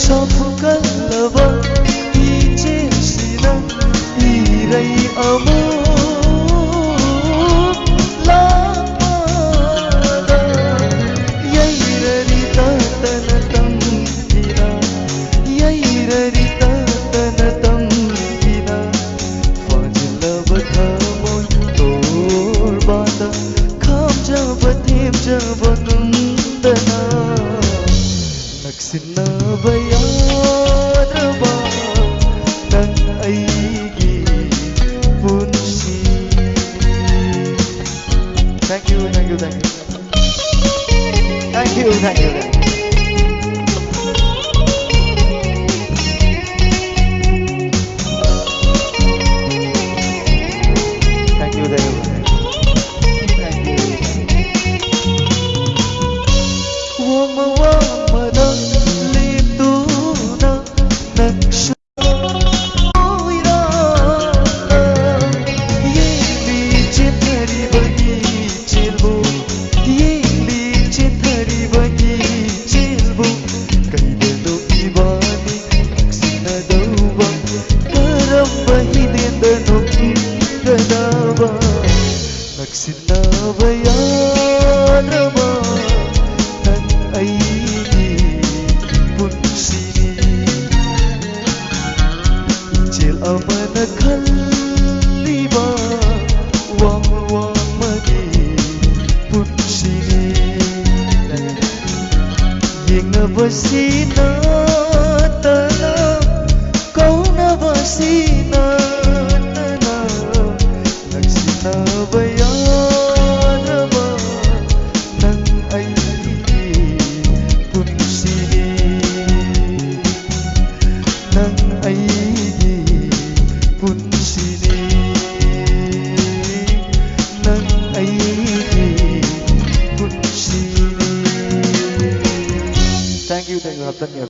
sofukalava ichesina irai amu lamada yairari tatana tamkina yairari tatana tamkina fajlava thamoi torbata khamjava themjava nundana naksinaba yadaba nang aigi punsi. Thank you, thank you, thank you. Thank you, thank you, thank you. Thank you, thank you. Thank you. Wama wama na lituna naksha naksinaba yadaba nang aigi punsini ichel amana khalliba wamwamagi punsini yengnabasina tana kaunabasina tana naksinaba yadaba nang aigi punsini nang aigi punsini nang aigi punsini. Thank you, Ratan.